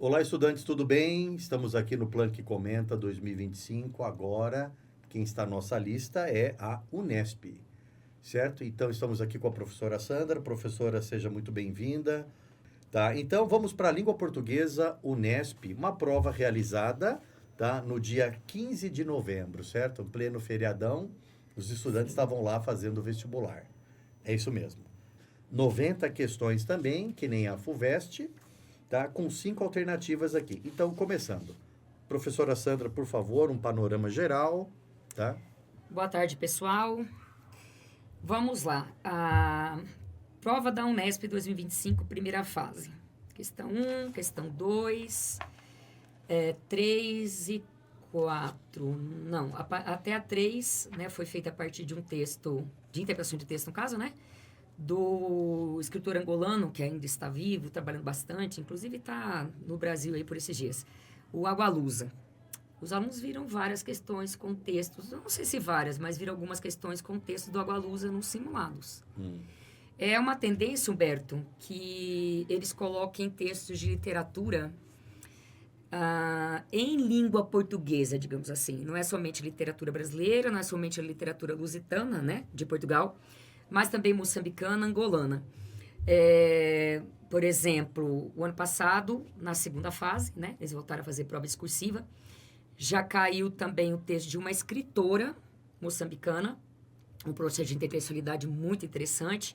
Olá, estudantes, tudo bem? Estamos aqui no Plan que Comenta 2025. Agora, quem está na nossa lista é a Unesp, certo? Então, estamos aqui com a professora Sandra. Professora, seja muito bem-vinda. Tá? Então, vamos para a língua portuguesa Unesp, uma prova realizada, tá, no dia 15 de novembro, certo? Em pleno feriadão, os estudantes estavam lá fazendo o vestibular. É isso mesmo. 90 questões também, que nem a FUVEST, tá? Com 5 alternativas aqui. Então, começando. Professora Sandra, por favor, um panorama geral, tá? Boa tarde, pessoal. Vamos lá. A prova da Unesp 2025, primeira fase. Questão 1, questão 2, 3 e 4. Não, até a 3, né, foi feita a partir de um texto, de interpretação de texto, no caso, né? Do escritor angolano, que ainda está vivo, trabalhando bastante, inclusive está no Brasil aí por esses dias, o Agualusa. Os alunos viram várias questões com textos, não sei se várias, mas viram algumas questões com textos do Agualusa nos simulados. É uma tendência, Humberto, que eles coloquem textos de literatura em língua portuguesa, digamos assim. Não é somente literatura brasileira, não é somente a literatura lusitana, né, de Portugal, mas também moçambicana, angolana. Por exemplo, o ano passado, na segunda fase, né, eles voltaram a fazer prova discursiva, já caiu também o texto de uma escritora moçambicana, um processo de intelectualidade muito interessante.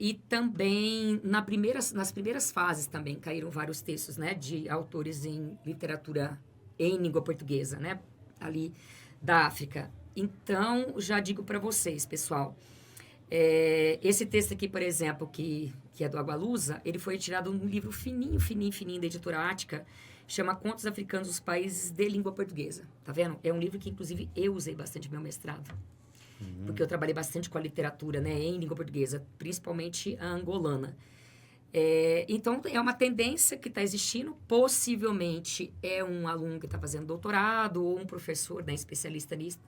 E também nas primeiras fases também caíram vários textos, né, de autores em literatura em língua portuguesa, né, ali da África. Então, já digo para vocês, pessoal, esse texto aqui, por exemplo, que é do Agualusa, ele foi tirado num livro fininho, fininho, fininho da editora Ática, chama Contos Africanos dos Países de Língua Portuguesa. Tá vendo? É um livro que, inclusive, eu usei bastante no meu mestrado. Porque eu trabalhei bastante com a literatura, né, em língua portuguesa, principalmente a angolana. Então, é uma tendência que está existindo. Possivelmente é um aluno que está fazendo doutorado ou um professor, né, especialista nisso,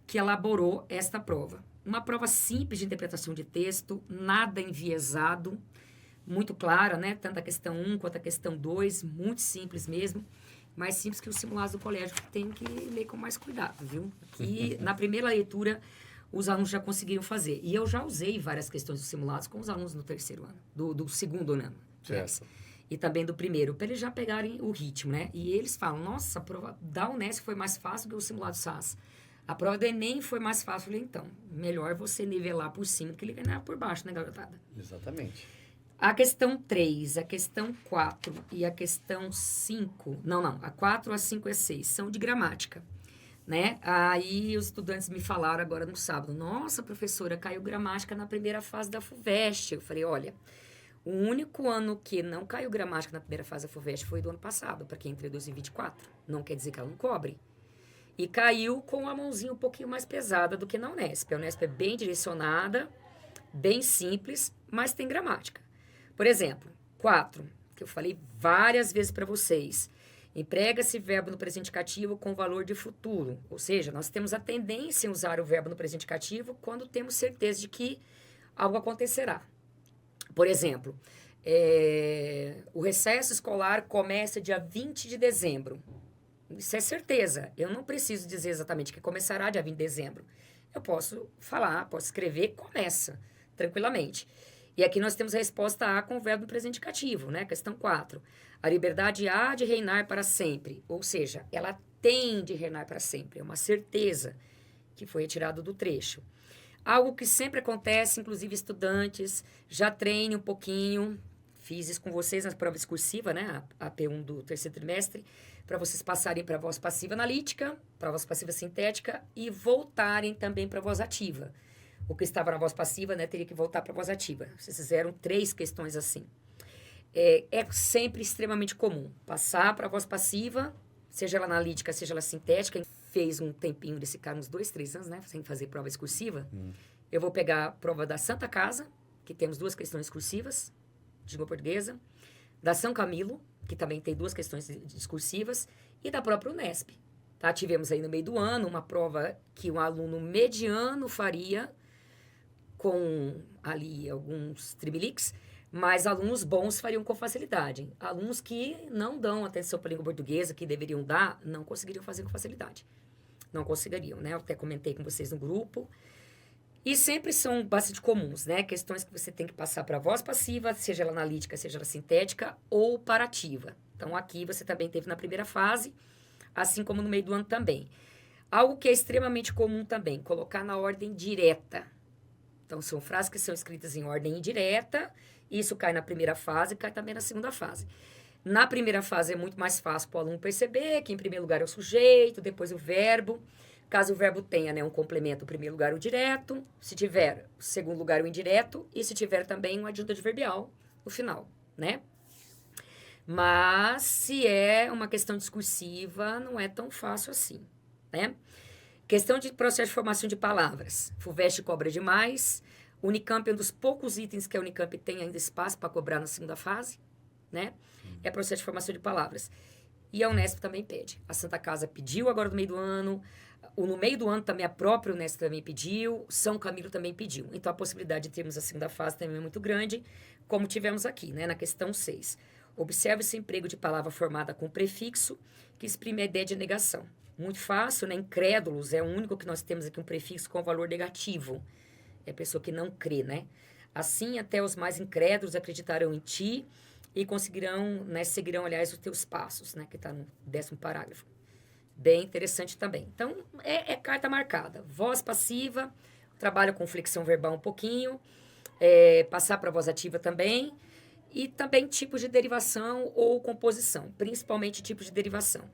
que elaborou esta prova. Uma prova simples de interpretação de texto, nada enviesado, muito clara, né? Tanto a questão 1 quanto a questão 2, muito simples mesmo, mais simples que os simulados do colégio, que tem que ler com mais cuidado, viu? Que na primeira leitura os alunos já conseguiram fazer. E eu já usei várias questões dos simulados com os alunos no terceiro ano, do segundo ano, Certo. e também do primeiro, para eles já pegarem o ritmo, né? E eles falam, nossa, a prova da Unesp foi mais fácil que o simulado SAS. A prova do Enem foi mais fácil. Eu falei, então, melhor você nivelar por cima do que nivelar por baixo, né, garotada? Exatamente. A questão 3, a questão 4 e a questão 5... Não, a 4, a 5 e a 6 são de gramática, né? Aí os estudantes me falaram agora no sábado, nossa, professora, caiu gramática na primeira fase da FUVEST. Eu falei, olha, o único ano que não caiu gramática na primeira fase da FUVEST foi do ano passado, para quem entrou em 2024. Não quer dizer que ela não cobre. E caiu com a mãozinha um pouquinho mais pesada do que na Unesp. A Unesp é bem direcionada, bem simples, mas tem gramática. Por exemplo, 4, que eu falei várias vezes para vocês. Emprega-se verbo no presente cativo com valor de futuro. Ou seja, nós temos a tendência em usar o verbo no presente cativo quando temos certeza de que algo acontecerá. Por exemplo, o recesso escolar começa dia 20 de dezembro. Isso é certeza. Eu não preciso dizer exatamente que começará dia 20 de dezembro. Eu posso falar, posso escrever, começa, tranquilamente. E aqui nós temos a resposta A com o verbo no presente cativo, né? Questão 4. A liberdade há de reinar para sempre. Ou seja, ela tem de reinar para sempre. É uma certeza que foi retirado do trecho. Algo que sempre acontece, inclusive estudantes, já treine um pouquinho. Fiz isso com vocês na prova discursiva, né? A P1 do terceiro trimestre, para vocês passarem para a voz passiva analítica, para a voz passiva sintética e voltarem também para a voz ativa. O que estava na voz passiva, né, teria que voltar para a voz ativa. Vocês fizeram 3 questões assim. É sempre extremamente comum passar para a voz passiva, seja ela analítica, seja ela sintética. Fez um tempinho desse cara, uns 2, 3 anos, né, sem fazer prova discursiva. Eu vou pegar a prova da Santa Casa, que temos 2 questões discursivas, de língua portuguesa, da São Camilo, que também tem 2 questões discursivas, e da própria Unesp. Tá? Tivemos aí no meio do ano uma prova que um aluno mediano faria com ali alguns trimeliques, Mas alunos bons fariam com facilidade. Alunos que não dão atenção para a língua portuguesa, que deveriam dar, não conseguiriam fazer com facilidade. Não conseguiriam, né? Eu até comentei com vocês no grupo. E sempre são bastante comuns, né? Questões que você tem que passar para a voz passiva, seja ela analítica, seja ela sintética ou parativa. Então, aqui você também teve na primeira fase, assim como no meio do ano também. Algo que é extremamente comum também, colocar na ordem direta. Então, são frases que são escritas em ordem indireta. Isso cai na primeira fase e cai também na segunda fase. Na primeira fase é muito mais fácil para o aluno perceber que em primeiro lugar é o sujeito, depois o verbo. Caso o verbo tenha, né, um complemento, em primeiro lugar o direto. Se tiver, em segundo lugar o indireto. E se tiver também um adjunto adverbial no final, né? Mas se é uma questão discursiva, não é tão fácil assim, né? Questão de processo de formação de palavras. FUVEST cobra demais. Unicamp é um dos poucos itens que a Unicamp tem ainda espaço para cobrar na segunda fase, né? É processo de formação de palavras. E a Unesp também pede. A Santa Casa pediu agora no meio do ano. No meio do ano também a própria Unesp também pediu. São Camilo também pediu. Então a possibilidade de termos a segunda fase também é muito grande, como tivemos aqui, né? Na questão 6. Observe esse emprego de palavra formada com prefixo que exprime a ideia de negação. Muito fácil, né? Incrédulos é o único que nós temos aqui um prefixo com valor negativo. É a pessoa que não crê, né? Assim, até os mais incrédulos acreditarão em ti e conseguirão, né, seguirão, aliás, os teus passos, né? Que está no 10º parágrafo. Bem interessante também. Então, é carta marcada. Voz passiva, trabalho com flexão verbal um pouquinho, passar para voz ativa também, e também tipos de derivação ou composição, principalmente tipos de derivação.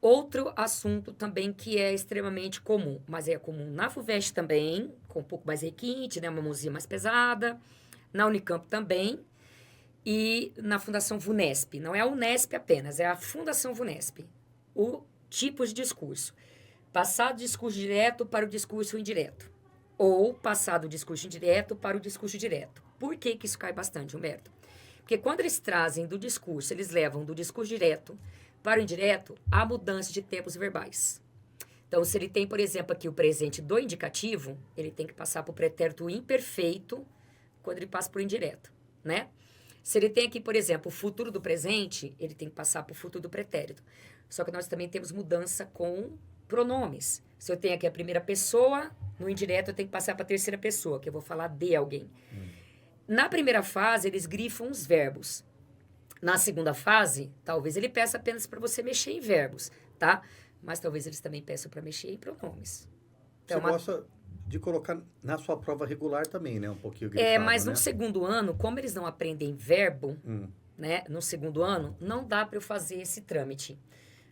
Outro assunto também que é extremamente comum, mas é comum na FUVEST também, com um pouco mais requinte, né, uma mãozinha mais pesada, na Unicamp também, e na Fundação VUNESP. Não é a Unesp apenas, é a Fundação VUNESP. O tipo de discurso. Passar do discurso direto para o discurso indireto. Ou passar do discurso indireto para o discurso direto. Por que isso cai bastante, Humberto? Porque quando eles trazem do discurso, eles levam do discurso direto para o indireto, há mudança de tempos verbais. Então, se ele tem, por exemplo, aqui o presente do indicativo, ele tem que passar para o pretérito imperfeito quando ele passa para o indireto, né? Se ele tem aqui, por exemplo, o futuro do presente, ele tem que passar para o futuro do pretérito. Só que nós também temos mudança com pronomes. Se eu tenho aqui a primeira pessoa, no indireto eu tenho que passar para a terceira pessoa, que eu vou falar de alguém. Na primeira fase, eles grifam os verbos. Na segunda fase, talvez ele peça apenas para você mexer em verbos, tá? Mas talvez eles também peçam para mexer em pronomes. Então, você gosta de colocar na sua prova regular também, né? Um pouquinho grifado, mas né? no segundo ano, como eles não aprendem verbo, né? No segundo ano, não dá para eu fazer esse trâmite.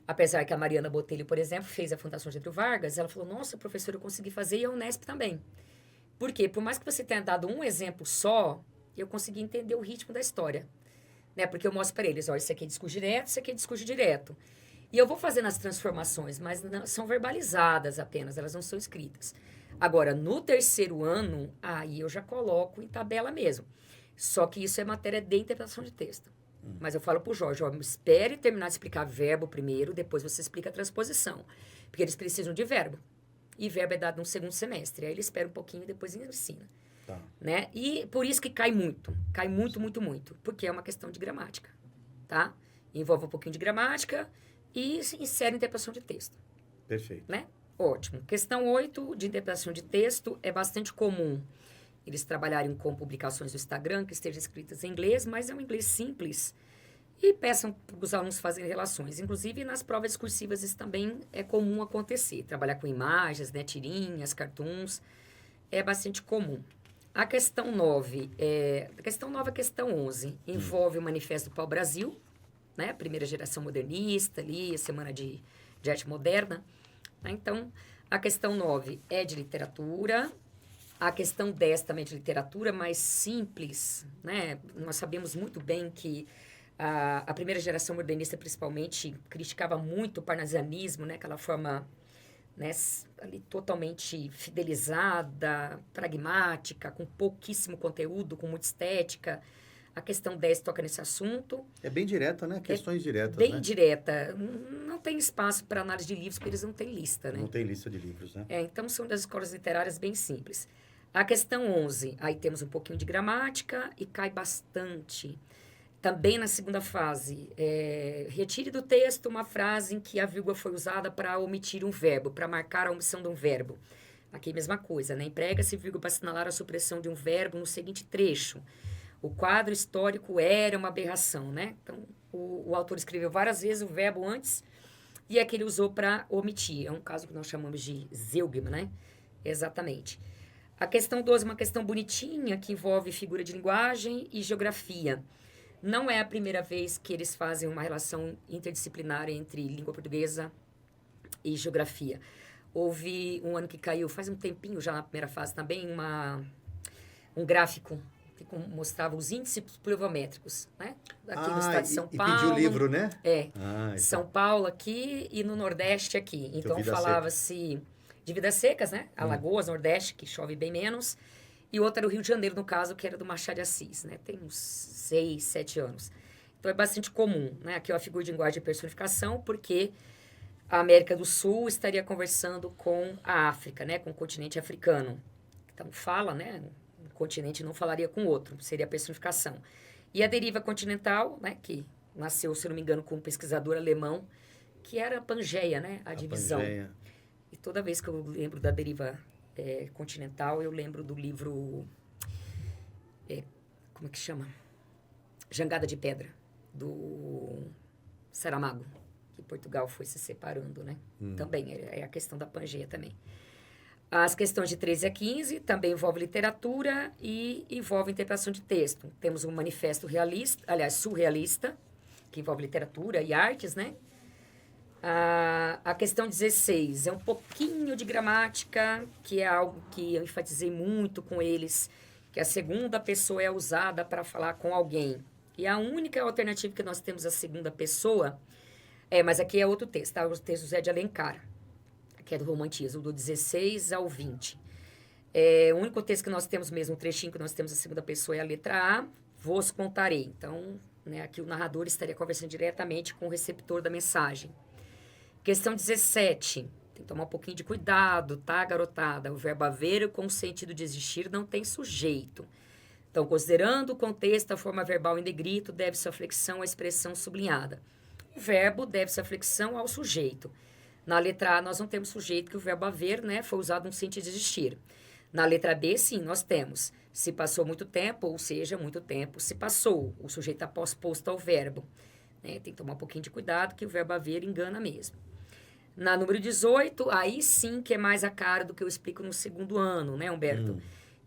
Apesar que a Mariana Botelho, por exemplo, fez a Fundação Getúlio Vargas, ela falou, nossa, professora, eu consegui fazer e a Unesp também. Por quê? Por mais que você tenha dado um exemplo só, eu consegui entender o ritmo da história. Né? Porque eu mostro para eles, ó, isso aqui é discurso direto, isso aqui é discurso direto. E eu vou fazendo as transformações, mas não, são verbalizadas apenas, elas não são escritas. Agora, no terceiro ano, aí eu já coloco em tabela mesmo. Só que isso é matéria de interpretação de texto. Mas eu falo pro Jorge, ó, espere terminar de explicar verbo primeiro, depois você explica a transposição. Porque eles precisam de verbo. E verbo é dado no segundo semestre. Aí ele espera um pouquinho e depois ensina. Tá. Né? E por isso que cai muito. Cai muito, muito, muito. Porque é uma questão de gramática. Tá? Envolve um pouquinho de gramática e insere interpretação de texto. Perfeito. Né? Ótimo. Questão 8, de interpretação de texto, é bastante comum eles trabalharem com publicações no Instagram que estejam escritas em inglês, mas é um inglês simples. E peçam para os alunos fazerem relações. Inclusive, nas provas discursivas isso também é comum acontecer. Trabalhar com imagens, né, tirinhas, cartoons, é bastante comum. A questão 9, a questão 11, envolve o Manifesto do Pau-Brasil, né, primeira geração modernista, ali, a Semana de Arte Moderna. Então, a questão 9 é de literatura. A questão 10 também é de literatura, mais simples, né? Nós sabemos muito bem que a primeira geração modernista, principalmente, criticava muito o parnasianismo, né? Aquela forma, né, ali totalmente fidelizada, pragmática, com pouquíssimo conteúdo, com muita estética. A questão 10 toca nesse assunto. É bem direta, né? Questões diretas, bem né? direta. Não tem espaço para análise de livros, porque eles não têm lista, né? Não tem lista de livros, né? Então, são das escolas literárias bem simples. A questão 11, aí temos um pouquinho de gramática e cai bastante. Também na segunda fase, retire do texto uma frase em que a vírgula foi usada para omitir um verbo, para marcar a omissão de um verbo. Aqui mesma coisa, né? Emprega-se vírgula para assinalar a supressão de um verbo no seguinte trecho. O quadro histórico era uma aberração, né? Então, o autor escreveu várias vezes o verbo antes e é que ele usou para omitir. É um caso que nós chamamos de zeugma, né? Exatamente. A questão 12 é uma questão bonitinha que envolve figura de linguagem e geografia. Não é a primeira vez que eles fazem uma relação interdisciplinar entre língua portuguesa e geografia. Houve um ano que caiu, faz um tempinho já na primeira fase também, um gráfico que mostrava os índices pluviométricos, né? Aqui no estado de São Paulo. E pediu o livro, né? Então. São Paulo aqui e no Nordeste aqui. Então falava-se de vidas secas, né? Alagoas, Nordeste, que chove bem menos. E outro era o Rio de Janeiro, no caso, que era do Machado de Assis, né? Tem uns 6, 7 anos. Então é bastante comum, né? Aqui é uma figura de linguagem de personificação, porque a América do Sul estaria conversando com a África, né? Com o continente africano. Então fala, né? Um continente não falaria com o outro, seria a personificação. E a deriva continental, né? Que nasceu, se não me engano, com um pesquisador alemão, que era a Pangeia, né? A divisão. Pangeia. E toda vez que eu lembro da deriva continental, eu lembro do livro... como é que chama? Jangada de Pedra, do Saramago, que Portugal foi se separando, né? Também, é a questão da Pangeia também. As questões de 13 a 15 também envolvem literatura e envolve interpretação de texto. Temos um manifesto realista, aliás, surrealista, que envolve literatura e artes, né? A questão 16 é um pouquinho de gramática, que é algo que eu enfatizei muito com eles, que a segunda pessoa é usada para falar com alguém. E a única alternativa que nós temos à segunda pessoa, mas aqui é outro texto, tá? O texto José de Alencar, que é do romantismo, do 16 ao 20. O único texto que nós temos mesmo, um trechinho que nós temos a segunda pessoa é a letra A, vos contarei. Então, né, aqui o narrador estaria conversando diretamente com o receptor da mensagem. Questão 17, tem que tomar um pouquinho de cuidado, tá, garotada? O verbo haver com o sentido de existir não tem sujeito. Então, considerando o contexto, a forma verbal em negrito deve-se à flexão à expressão sublinhada. O verbo deve-se à flexão ao sujeito. Na letra A, nós não temos sujeito, que o verbo haver, né, foi usado no sentido de existir. Na letra B, sim, nós temos se passou muito tempo, ou seja, muito tempo se passou. O sujeito está posto ao verbo. Né? Tem que tomar um pouquinho de cuidado, que o verbo haver engana mesmo. Na número 18, aí sim que é mais a cara do que eu explico no segundo ano, né, Humberto?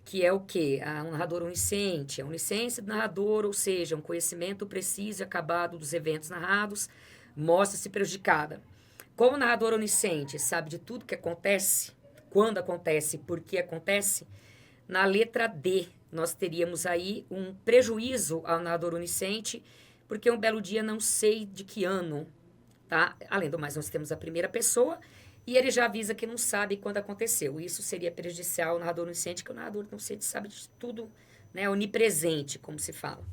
Que é o quê? Um narrador onisciente. A onisciência do narrador, ou seja, um conhecimento preciso e acabado dos eventos narrados, mostra-se prejudicada. Como o narrador onisciente sabe de tudo que acontece, quando acontece, por que acontece, na letra D nós teríamos aí um prejuízo ao narrador onisciente, porque um belo dia não sei de que ano, tá? Além do mais, nós temos a primeira pessoa e ele já avisa que não sabe quando aconteceu. Isso seria prejudicial ao narrador onisciente, que o narrador onisciente sabe de tudo, né? Onipresente, como se fala.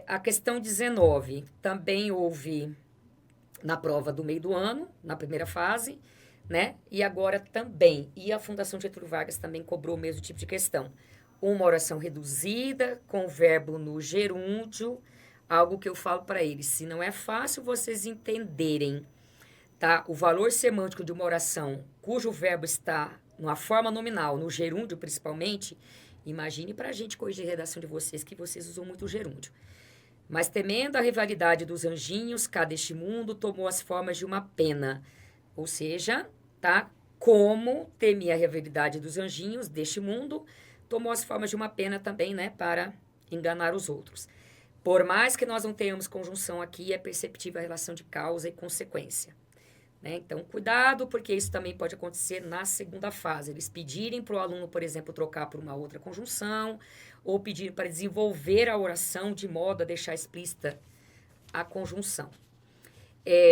A questão 19 também houve na prova do meio do ano, na primeira fase, né? E agora também. E a Fundação Getúlio Vargas também cobrou o mesmo tipo de questão. Uma oração reduzida, com o verbo no gerúndio, algo que eu falo para eles. Se não é fácil vocês entenderem, tá, o valor semântico de uma oração cujo verbo está numa forma nominal, no gerúndio principalmente, imagine para a gente corrigir a redação de vocês, que vocês usam muito o gerúndio. Mas temendo a rivalidade dos anjinhos, cada este mundo tomou as formas de uma pena. Ou seja, tá? Como temia a rivalidade dos anjinhos deste mundo, tomou as formas de uma pena também, né? Para enganar os outros. Por mais que nós não tenhamos conjunção aqui, é perceptível a relação de causa e consequência. Né? Então, cuidado, porque isso também pode acontecer na segunda fase. Eles pedirem para o aluno, por exemplo, trocar por uma outra conjunção, ou pedirem para desenvolver a oração de modo a deixar explícita a conjunção.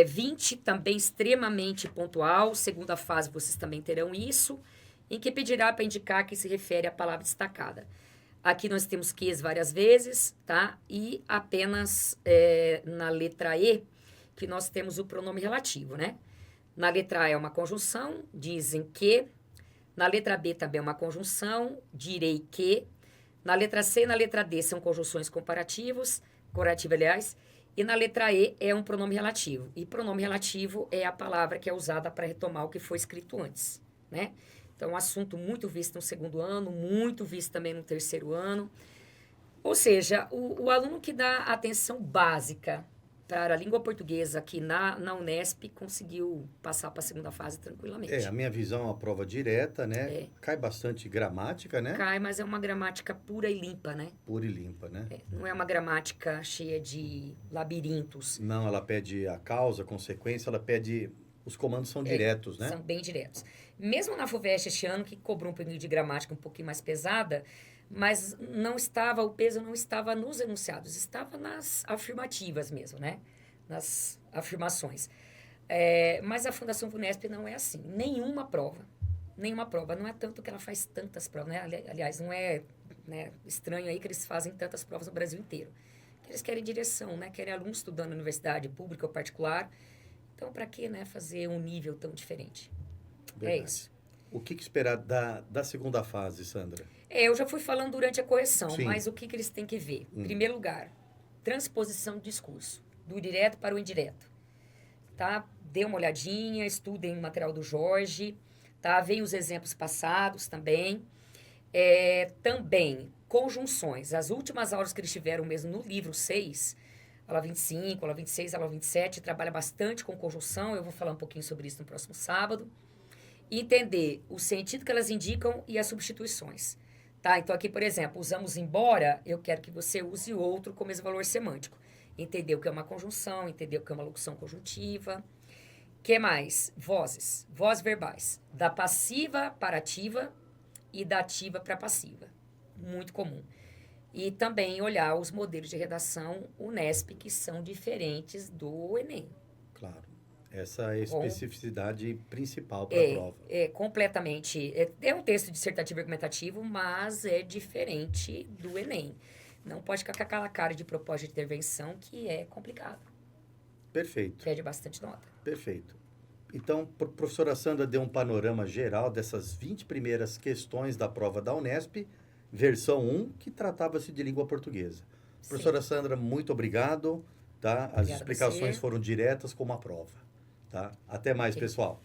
20, também extremamente pontual. Segunda fase, vocês também terão isso, em que pedirá para indicar que se refere à palavra destacada. Aqui nós temos ques várias vezes, tá? E apenas na letra E, que nós temos o pronome relativo, né? Na letra A é uma conjunção, dizem que. Na letra B também é uma conjunção, direi que. Na letra C e na letra D são conjunções comparativas, aliás. E na letra E é um pronome relativo. E pronome relativo é a palavra que é usada para retomar o que foi escrito antes, né? Então, um assunto muito visto no segundo ano, muito visto também no terceiro ano. Ou seja, o aluno que dá atenção básica para a língua portuguesa aqui na Unesp conseguiu passar para a segunda fase tranquilamente. A minha visão é uma prova direta, né? É. Cai bastante gramática, né? Cai, mas é uma gramática pura e limpa, né? Pura e limpa, né? Não é uma gramática cheia de labirintos. Não, ela pede a causa, a consequência, ela pede... Os comandos são diretos, né? São bem diretos. Mesmo na FUVEST este ano, que cobrou um pouquinho de gramática um pouquinho mais pesada, mas o peso não estava nos enunciados, estava nas afirmativas mesmo, né? Nas afirmações. Mas a Fundação Vunesp não é assim. Nenhuma prova. Não é tanto que ela faz tantas provas, né? Aliás, não é, né, estranho aí que eles fazem tantas provas no Brasil inteiro. Eles querem direção, né? Querem alunos estudando na universidade pública ou particular. Então, para que, né, fazer um nível tão diferente? Verdade. É isso. O que esperar da segunda fase, Sandra? Eu já fui falando durante a correção, Sim. mas o que eles têm que ver? Em primeiro lugar, transposição do discurso, do direto para o indireto. Tá? Dê uma olhadinha, estudem o material do Jorge, tá? Vejam os exemplos passados também. Também, conjunções. As últimas aulas que eles tiveram mesmo no livro 6, aula 25, aula 26, aula 27, trabalha bastante com conjunção. Eu vou falar um pouquinho sobre isso no próximo sábado. E entender o sentido que elas indicam e as substituições. Tá? Então, aqui, por exemplo, usamos embora, eu quero que você use outro como esse valor semântico. Entender o que é uma conjunção, entender o que é uma locução conjuntiva. O que mais? Vozes. Vozes verbais. Da passiva para ativa e da ativa para passiva. Muito comum. E também olhar os modelos de redação Unesp, que são diferentes do Enem. Claro. Essa é a especificidade principal para a prova. Completamente. É um texto dissertativo argumentativo, mas é diferente do Enem. Não pode ficar com aquela cara de propósito de intervenção que é complicado. Perfeito. Pede bastante nota. Perfeito. Então, a professora Sandra deu um panorama geral dessas 20 primeiras questões da prova da Unesp, versão 1, que tratava-se de língua portuguesa. Sim. Professora Sandra, muito obrigado. Tá? As explicações foram diretas como a prova. Tá? Até mais, pessoal.